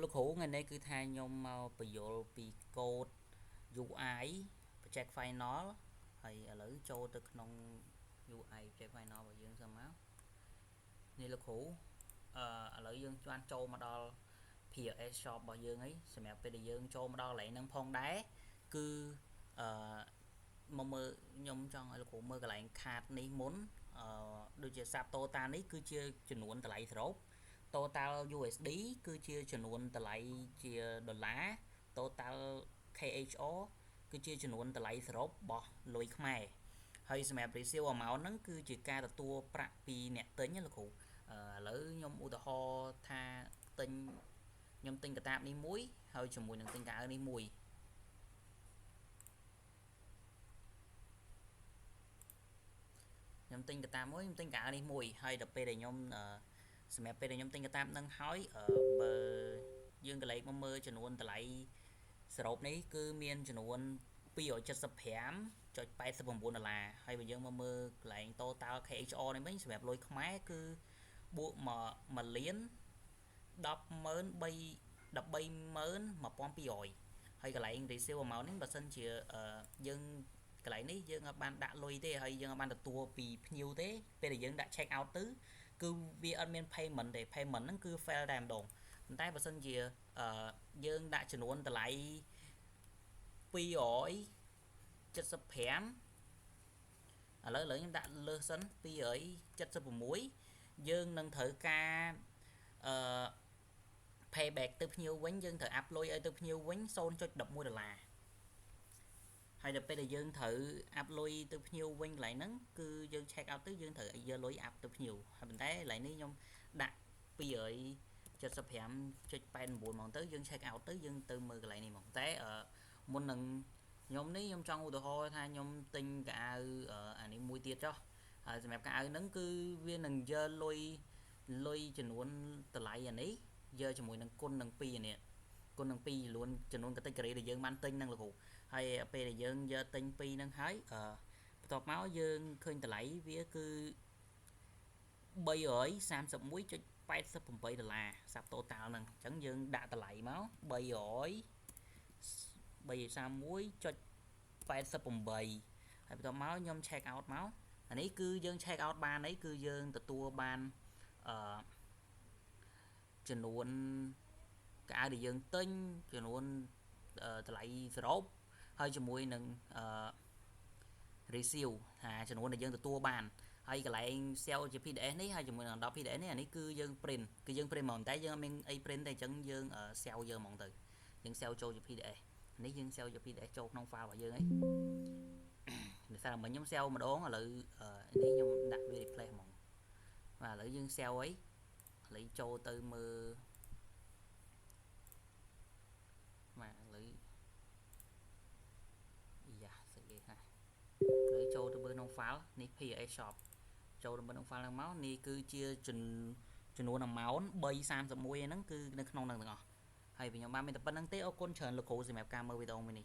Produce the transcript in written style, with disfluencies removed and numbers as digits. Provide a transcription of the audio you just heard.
លោកគ្រូថ្ងៃនេះគឺថាខ្ញុំមកបញ្យល់ពីកូដ UI project final ហើយឥឡូវចូលទៅក្នុង UI project final របស់យើងសិនមកនេះលោកគ្រូឥឡូវយើងបានចូលមកដល់ PLS shop របស់យើងហើយសម្រាប់ពេលដែលយើងចូលមកដល់កន្លែងហ្នឹងផងដែរគឺមកមើលខ្ញុំចង់ឲ្យលោកគ្រូមើលកន្លែង card នេះមុនដូចជា sub total នេះគឺជាចំនួនតម្លៃសរុបtotal USD គឺជាចំនួនតម្លៃជាដុល្លារ total KHR គឺជាចំនួនតម្លៃសរុបរបស់លុយខ្មែរហើយសម្រាប់ receive amount ហ្នឹងគឺជាការទទួលប្រាក់ពីអ្នកទិញណាលោកគ្រូឥឡូវខ្ញុំឧទាហរណ៍ថាខ្ញុំទិញកាតាបនេះមួយហើយជាមួយនឹងទិញកៅអៅនេះមួយខ្ញុំទិញកាតាបមួយខ្ញុំទិញកៅអៅនេះមួយហើយដល់ពេលដែលខ្ញុំសម្រាប់ពេលដែលខ្ញុំទិញកាតាបនឹងហើយបើយើងកលេចមកមើលចំនួនតម្លៃសរុបនេះគឺមានចំនួន275.89ដុល្លារហើយបើយើងមកមើលកន្លែង total KHR នេះវិញសម្រាប់លុយខ្មែរគឺបួកមក1លាន131,200ហើយកន្លែង receive amount នេះបើសិនជាយើងកន្លែងនេះយើងអត់បានដាក់លុយទេហើយយើងអត់បានទទួលពីភ្ញៀវទេពេលដែលយើងដាក់ check out ទៅគឺវាអត់មាន payment ទេ payment ហ្នឹងគឺ fail តែម្ដងប៉ុន្តែបើសិនជាយើងដាក់ចំនួនតម្លៃ275ឥឡូវខ្ញុំដាក់លើសសិន276យើងនឹងត្រូវការpayback ទៅភ្ញៀវវិញយើងត្រូវ upload ឲ្យទៅភ្ញៀវវិញ 0.11 ដុល្លារហើយដល់ពេលដែលយើងត្រូវ upload ទៅភ្ញៀវវិញកន្លែងហ្នឹងគឺយើង check out ទៅយើងត្រូវយកលុយ up ទៅភ្ញៀវហើយប៉ុន្តែកន្លែងនេះខ្ញុំដាក់275.89មកទៅយើង check out ទៅយើងទៅមើលកន្លែងនេះមកតែមុននឹងខ្ញុំចង់ឧទាហរណ៍ថាខ្ញុំទិញកៅអៅអានេះមួយទៀតចុះហើយសម្រាប់កៅអៅហ្នឹងគឺវានឹងយកលុយចំនួនតម្លៃអានេះយកជាមួយនឹងគុណនឹង2អានេះគុណនឹង2ចំនួន category ដែលយើងបានទិញហ្នឹងលោកគ្រូហើយពេលដែលយើងយកទិញ2ហ្នឹងហើយបន្ទាប់មកយើងឃើញតម្លៃវាគឺ331.88ដុល្លារសាប់ total ហ្នឹងអញ្ចឹងយើងដាក់តម្លៃមក331.88ហើយបន្ទាប់មកខ្ញុំ check out មកអានេះគឺយើង check out បានអីគឺយើងទទួលបានចំនួនកៅអៅដែលយើងទិញចំនួនតម្លៃសរុបហើយជាមួយនឹងreceive ថាចំនួនដែលយើងទទួលបានហើយកន្លែង sell ជា PDF នេះហើយជាមួយនឹង10 PDF នេះអានេះគឺយើង print គឺយើង print មកតែយើងអត់មានអី print ទេអញ្ចឹងយើង sell យកហ្មងទៅយើង sell ចូលជា PDF នេះយើង sell ជា PDF ចូលក្នុង file របស់យើងអីដោយសារមិញខ្ញុំ sell ម្ដងឥឡូវនេះខ្ញុំដាក់វា replace ហ្មងបាទឥឡូវយើង sell អីឥឡូវចូលទៅមើលបាទឥឡូវស្អីគេណាឥឡូវចូលទៅមើលក្នុង file នេះ PLS shop ចូលទៅមើលក្នុង file ហ្នឹងមកនេះគឺជាចំនួន amount 331ហ្នឹងគឺនៅក្នុងហ្នឹងទាំងអស់ហើយខ្ញុំបានមានតែប៉ុណ្្នឹងទេអរគុណច្រើនលោកគ្រូសម្រាប់ការមើលវីដេអូមួយនេះ